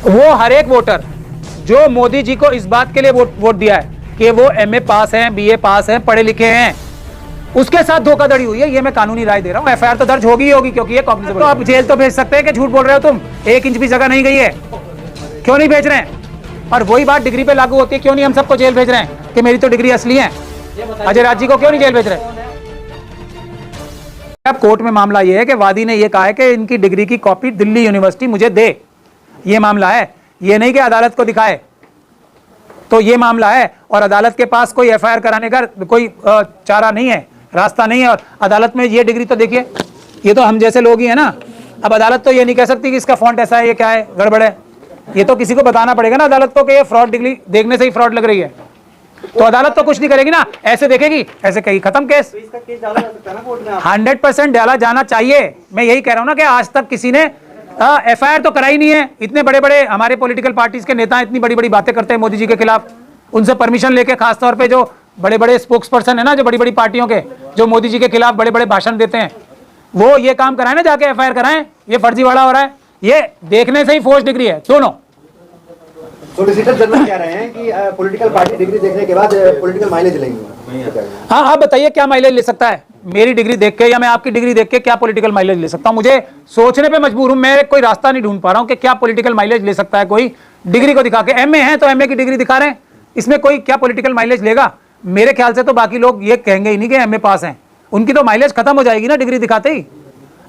वो हर एक वोटर जो मोदी जी को इस बात के लिए वोट दिया है कि वो एमए पास हैं, बीए पास हैं, पढ़े लिखे हैं, उसके साथ धोखाधड़ी हुई है, ये मैं कानूनी राय दे रहा हूँ। एफआईआर तो दर्ज होगी ही होगी, क्योंकि ये कॉग्निजेबल। तो आप जेल तो भेज सकते हैं कि झूठ बोल रहे हो तुम, 1 इंच भी जगह नहीं गई है, क्यों नहीं भेज रहे हैं? और वही बात डिग्री पे लागू होती है, क्यों नहीं हम सबको जेल भेज रहे हैं कि मेरी तो डिग्री असली है? अजय राज जी को क्यों नहीं जेल भेज रहे? अब कोर्ट में मामला यह है कि वादी ने यह कहा है कि इनकी डिग्री की कॉपी दिल्ली यूनिवर्सिटी मुझे दे, ये मामला है, ये नहीं कि अदालत को दिखाए। तो ये मामला है और अदालत के पास कोई एफआईआर कराने का कोई चारा नहीं है, रास्ता नहीं है। और अदालत में ये डिग्री तो देखिए, ये तो हम जैसे लोग ही हैं ना। अब अदालत तो ये नहीं कह सकती कि इसका फॉन्ट ऐसा है, ये क्या है, गड़बड़ है। ये तो किसी को बताना पड़ेगा ना अदालत को कि ये फ्रॉड डिग्री देखने से ही फ्रॉड लग रही है। तो अदालत तो कुछ नहीं करेगी ना, ऐसे देखेगी, ऐसे कहीं खत्म केस। 100% डाला जाना चाहिए। मैं यही कह रहा हूं ना कि आज तक किसी ने एफआईआर तो कराई नहीं है। इतने बड़े बड़े हमारे पॉलिटिकल पार्टीज के नेता इतनी बड़ी बड़ी बातें करते हैं मोदी जी के खिलाफ, उनसे परमिशन लेके, खासतौर पे जो बड़े बड़े स्पोक्स पर्सन है ना, जो बड़ी बड़ी पार्टियों के, जो मोदी जी के खिलाफ बड़े बड़े भाषण देते हैं, वो ये काम कराएं ना, जाके एफआईआर कराएं। ये फर्जीवाड़ा हो रहा है, ये देखने से ही फोर्स डिग्री है दोनों। सोलिसिटर जनरल कह रहे हैं कि पॉलिटिकल पार्टी डिग्री देखने के बाद पॉलिटिकल माइलेज लेंगे। हाँ, आप बताइए क्या माइलेज ले सकता है मेरी डिग्री देख के, या मैं आपकी डिग्री देख के क्या पॉलिटिकल माइलेज ले सकता हूँ? मुझे सोचने पे मजबूर हूँ, मैं कोई रास्ता नहीं ढूंढ पा रहा हूँ कि क्या पॉलिटिकल माइलेज ले सकता है कोई डिग्री को दिखा के। एमए है तो एमए की डिग्री दिखा रहे हैं, इसमें कोई क्या पॉलिटिकल माइलेज लेगा? मेरे ख्याल से तो बाकी लोग ये कहेंगे ही नहीं कि एमए पास हैं, उनकी तो माइलेज खत्म हो जाएगी ना डिग्री दिखाते ही।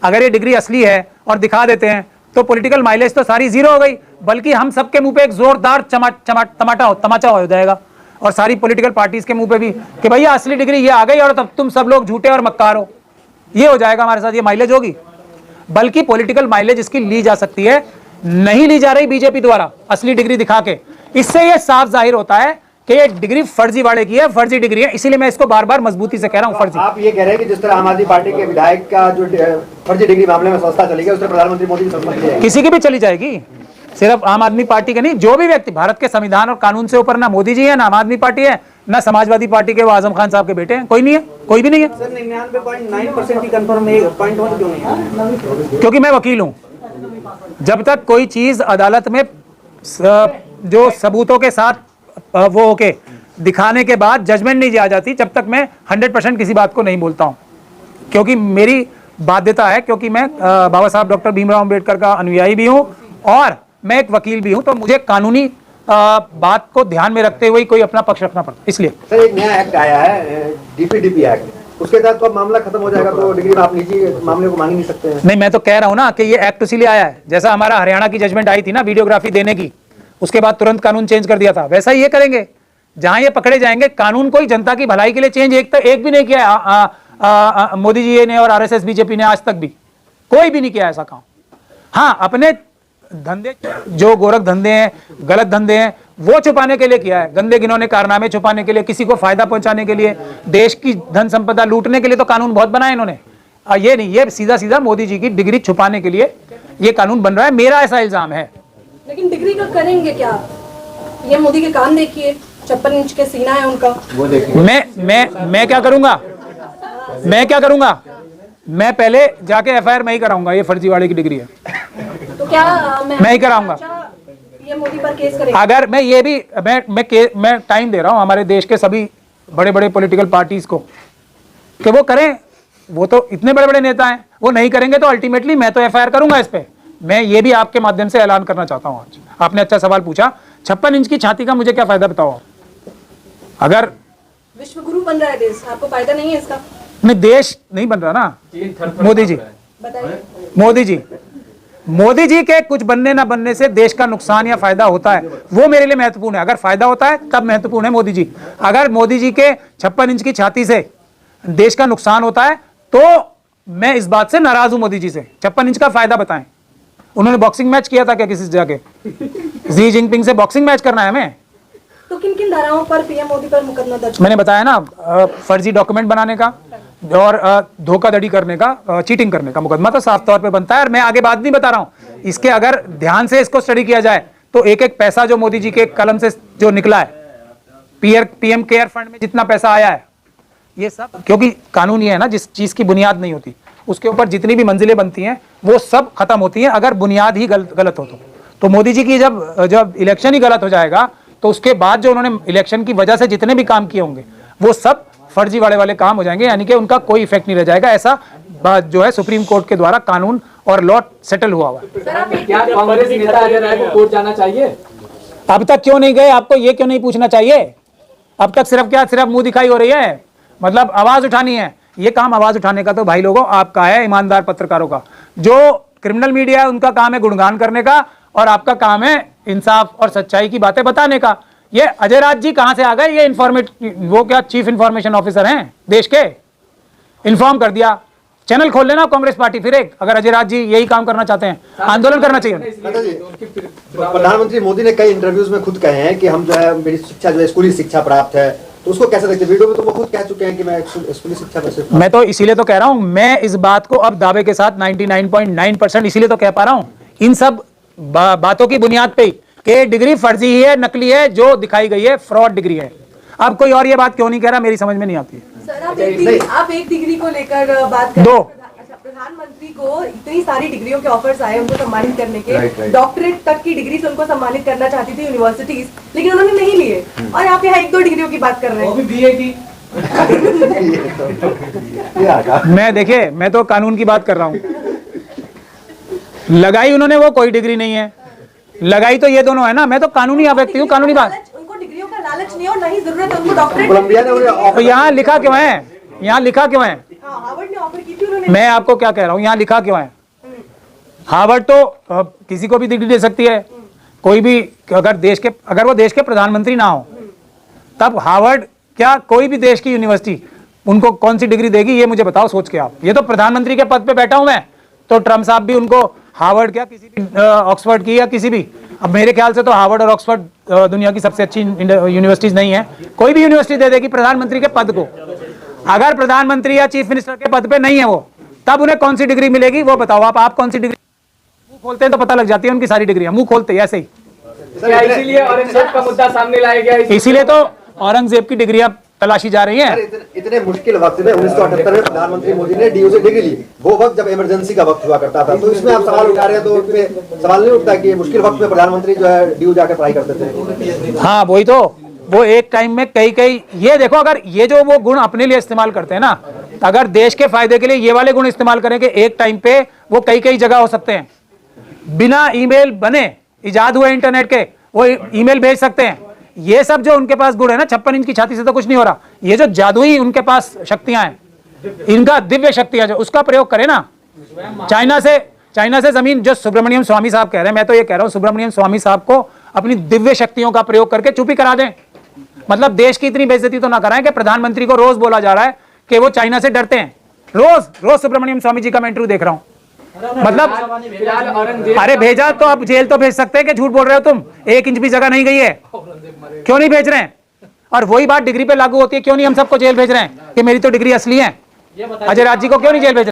अगर ये डिग्री असली है और दिखा देते हैं तो पॉलिटिकल माइलेज तो सारी जीरो हो गई, बल्कि हम सबके मुंह पे एक जोरदार तमाचा हो जाएगा, और सारी पॉलिटिकल पार्टीज के मुंह पे भी कि भैया असली डिग्री ये आ गई और तब तुम सब लोग झूठे और मक्कार हो। ये हो जाएगा हमारे साथ, ये माइलेज होगी। बल्कि पॉलिटिकल माइलेज इसकी ली जा सकती है, नहीं ली जा रही बीजेपी द्वारा असली डिग्री दिखा के। इससे ये साफ जाहिर होता है कि ये डिग्री फर्जीवाड़े की है, फर्जी डिग्री है। इसीलिए मैं इसको बार बार मजबूती से कह रहा हूं, फर्जी। आप ये कह रहे हैं कि जिस तरह आम आदमी पार्टी के विधायक का जो फर्जी डिग्री मामले में संस्था चली गई, उस तरह प्रधानमंत्री मोदी की संस्था चली जाएगी। किसी की भी चली जाएगी, सिर्फ आम आदमी पार्टी के नहीं, जो भी व्यक्ति, भारत के संविधान और कानून से ऊपर ना मोदी जी है, ना आम आदमी पार्टी है, ना समाजवादी पार्टी के वो आजम खान साहब के बेटे हैं, कोई नहीं है, कोई भी नहीं है। सर 99.9% की कंफर्म नहीं, 0.1 क्यों नहीं है? क्योंकि मैं वकील हूं। जब तक कोई चीज अदालत में जो सबूतों के साथ वो होके दिखाने के बाद जजमेंट नहीं दिया जाती, जब तक मैं 100% किसी बात को नहीं बोलता हूं। क्योंकि मेरी बाध्यता है, क्योंकि मैं बाबा साहब डॉक्टर भीमराव अंबेडकर का अनुयायी भी हूं और मैं एक वकील भी हूं, तो मुझे कानूनी बात को ध्यान में रखते हुए कोई अपना पक्ष रखना पड़ता। इसलिए सर एक नया एक्ट आया है, डीपीडीपी एक्ट, उसके तहत तो मामला खत्म हो जाएगा, तो डिग्री में आप निजी मामले को मांग ही नहीं सकते हैं। नहीं, मैं तो कह रहा हूं ना कि ये एक्ट इसीलिए आया है, जैसा हमारा हरियाणा की जजमेंट आई थी ना वीडियोग्राफी देने की, उसके बाद तुरंत कानून चेंज कर दिया था, वैसा ही ये करेंगे। जहां ये पकड़े जाएंगे, कानून कोई जनता की भलाई के लिए चेंज एक भी नहीं किया मोदी जी ने और आरएसएस बीजेपी ने, आज तक भी कोई भी नहीं किया ऐसा काम। हाँ, अपने धंधे, जो गोरख धंधे हैं, गलत धंधे हैं, वो छुपाने के लिए किया है, गंदे गिनौने कारनामे छुपाने के लिए, किसी को फायदा पहुंचाने के लिए, देश की धन संपदा लूटने के लिए तो कानून बहुत बनाए इन्होंने। ये नहीं, ये सीधा सीधा मोदी जी की डिग्री छुपाने के लिए ये कानून बन रहा है, मेरा ऐसा इल्जाम है। लेकिन डिग्री का करेंगे क्या? ये मोदी के कान देखिए, 56 इंच के सीना है उनका, वो देखिए। मैं क्या करूंगा? मैं पहले जाके एफआईआर मैं ही कराऊंगा, ये फर्जीवाड़े की डिग्री है, तो क्या मैं ही कराऊंगा। ये मोदी पर केस करेंगे? अगर मैं ये भी मैं टाइम दे रहा हूं हमारे देश के सभी बड़े बड़े पॉलिटिकल पार्टीज को कि वो करें, वो तो इतने बड़े बड़े नेता हैं, वो नहीं करेंगे तो अल्टीमेटली मैं तो एफआईआर करूंगा इस पे। मैं ये भी आपके माध्यम से ऐलान करना चाहता हूं। आज आपने अच्छा सवाल पूछा, 56 इंच की छाती का मुझे क्या फायदा बताओ? अगर विश्व गुरु बन रहा है देश, आपको फायदा नहीं है इसका? नहीं, देश नहीं बन रहा ना मोदी जी। बताइए। मोदी जी के कुछ बनने ना बनने से देश का नुकसान या फायदा होता है, वो मेरे लिए महत्वपूर्ण है। अगर फायदा होता है तब महत्वपूर्ण है मोदी जी। अगर मोदी जी के 56 इंच की छाती से देश का नुकसान होता है तो मैं इस बात से नाराज हूं मोदी जी से। 56 इंच का फायदा बताएं। उन्होंने बॉक्सिंग मैच किया था क्या किसी से जाके? जी जिनपिंग से बॉक्सिंग मैच करना है हमें? तो किन किन धाराओं पर पीएम मोदी पर मुकदमा दर्ज? मैंने बताया ना, फर्जी डॉक्यूमेंट बनाने का और धोखाधड़ी करने का, चीटिंग करने का मुकदमा तो साफ तौर पे बनता है। और मैं आगे बात नहीं बता रहा हूं, इसके अगर ध्यान से इसको स्टडी किया जाए तो एक एक पैसा जो मोदी जी के कलम से जो निकला है, पीएम केयर फंड में जितना पैसा आया है, ये सब, क्योंकि कानून ये है ना, जिस चीज की बुनियाद नहीं होती उसके ऊपर जितनी भी मंजिलें बनती हैं वो सब खत्म होती हैं अगर बुनियाद ही गलत हो तो मोदी जी की जब इलेक्शन ही गलत हो जाएगा तो उसके बाद जो उन्होंने इलेक्शन की वजह से जितने भी काम किए होंगे वो सब फर्जी वाले काम हो जाएंगे, यानी कि उनका कोई इफेक्ट नहीं रह जाएगा। ऐसा बात जो है सुप्रीम कोर्ट के द्वारा कानून और लॉ सेटल हुआ हुआ है। क्या कांग्रेस नेता अजय राय को कोर्ट जाना चाहिए? अब तक क्यों नहीं गए? आपको ये क्यों नहीं पूछना चाहिए? अब तक सिर्फ मुंह दिखाई हो रही है, मतलब आवाज उठानी है। ये काम आवाज उठाने का तो भाई लोगों आपका है, ईमानदार पत्रकारों का। जो क्रिमिनल मीडिया है उनका काम है गुणगान करने का, और आपका काम है इंसाफ और सच्चाई की बातें बताने का। ये अजय राज जी कहां से आ गए? ये वो क्या चीफ इंफॉर्मेशन ऑफिसर हैं देश के? इन्फॉर्म कर दिया, चैनल खोल लेना कांग्रेस पार्टी फिर एक, अगर अजय राज जी यही काम करना चाहते हैं, आंदोलन करना चाहिए। प्रधानमंत्री मोदी ने कई इंटरव्यूज में खुद कहे हैं कि हम जो है मेरी शिक्षा जो है स्कूली शिक्षा प्राप्त है, तो उसको कैसे देखते हैं? वीडियो में तो वो खुद कह चुके हैं कि मैं स्कूली शिक्षा में मैं तो इसीलिए तो कह रहा हूं, मैं इस बात को अब दावे के साथ 99.9% इसीलिए तो कह पा रहा हूं इन सब बातों की बुनियाद पे कि डिग्री फर्जी ही है, नकली है, जो दिखाई गई है फ्रॉड डिग्री है। अब कोई और ये बात क्यों नहीं कह रहा, मेरी समझ में नहीं आती है। सर आप एक डिग्री को लेकर बात कर दो। अच्छा, प्रधानमंत्री को इतनी सारी डिग्रियों के ऑफर्स आए उनको सम्मानित करने के, डॉक्टरेट तक की डिग्री से उनको सम्मानित करना चाहती थी यूनिवर्सिटीज, लेकिन उन्होंने नहीं लिए, और आप यहाँ 1-2 डिग्रियों की बात कर रहे हैं। बीए की मैं देखिए, मैं तो कानून की बात कर रहा हूं। लगाई उन्होंने वो कोई डिग्री नहीं है, लगाई तो ये दोनों है ना। मैं तो कानूनी व्यक्ति हूँ, कानूनी बात। उनको डिग्रियों का लालच नहीं और नहीं जरूरत है उनको डॉक्टरेट। तो यहाँ लिखा क्यों है? यहाँ लिखा क्यों है? हार्वर्ड ने ऑफर की थी उन्होंने। मैं आपको क्या कह रहा हूँ, यहाँ लिखा क्यों है? हार्वर्ड तो किसी को भी डिग्री दे सकती है, कोई भी, अगर वो देश के प्रधानमंत्री ना हो तब हार्वर्ड क्या कोई भी देश की यूनिवर्सिटी उनको कौन सी डिग्री देगी? ये मुझे बताओ सोच के आप। ये तो प्रधानमंत्री के पद पे बैठा हूं मैं, तो ट्रम्प साहब भी उनको हार्वर्ड क्या किसी भी ऑक्सफोर्ड की या किसी भी, अब मेरे ख्याल से तो हार्वर्ड और ऑक्सफोर्ड दुनिया की सबसे अच्छी यूनिवर्सिटीज नहीं है, कोई भी यूनिवर्सिटी दे देगी प्रधानमंत्री के पद को। अगर प्रधानमंत्री या चीफ मिनिस्टर के पद पे नहीं है वो, तब उन्हें कौन सी डिग्री मिलेगी वो बताओ आप कौन सी डिग्री? मुंह खोलते हैं तो पता लग जाती है उनकी सारी डिग्रियां, मुंह खोलते हैं ऐसे ही। क्या इसीलिए औरंगजेब का मुद्दा सामने लाया गया? इसीलिए तो औरंगजेब की डिग्रियां तलाशी जा रही हैं। इतने मुश्किल वक्त में 1978 में प्रधानमंत्री मोदी ने डीयू से डिग्री ली, वो वक्त जब इमरजेंसी का वक्त हुआ करता था, तो इसमें आप सवाल उठा रहे हैं, तो इसमें सवाल नहीं उठता कि मुश्किल वक्त में प्रधानमंत्री जो है डीयू जाकर पढ़ाई करते थे? हाँ वही तो, वो एक टाइम में कई ये देखो, अगर ये जो वो गुण अपने लिए इस्तेमाल करते हैं ना, अगर देश के फायदे के लिए ये वाले गुण इस्तेमाल करें कि एक टाइम पे वो कई जगह हो सकते हैं, बिना ईमेल बने इजाद हुए इंटरनेट के वो ईमेल भेज सकते हैं। ये सब जो उनके पास गुण है ना, 56 इंच की छाती से तो कुछ नहीं हो रहा। ये जो जादुई उनके पास शक्तियां हैं, इनका दिव्य शक्तियां जो उसका प्रयोग करें ना, चाइना से जमीन, जो सुब्रमण्यम स्वामी साहब कह रहे हैं, मैं तो ये कह रहा हूं सुब्रमण्यम स्वामी साहब को अपनी दिव्य शक्तियों का प्रयोग करके चुप ही करा दें। मतलब देश की इतनी बेइज्जती तो ना कराएं कि प्रधानमंत्री को रोज बोला जा रहा है कि वो चाइना से डरते हैं। रोज सुब्रमण्यम स्वामी जी का मैं इंटरव्यू देख रहा हूं। मतलब अरे भेजा तो आप जेल तो भेज सकते हैं कि झूठ बोल रहे हो तुम, 1 इंच भी जगह नहीं गई है, क्यों नहीं भेज रहे हैं? और वही बात डिग्री पे लागू होती है, क्यों नहीं हम सबको जेल भेज रहे हैं कि मेरी तो डिग्री असली है? अजय राज जी को क्यों नहीं जेल भेज रहे?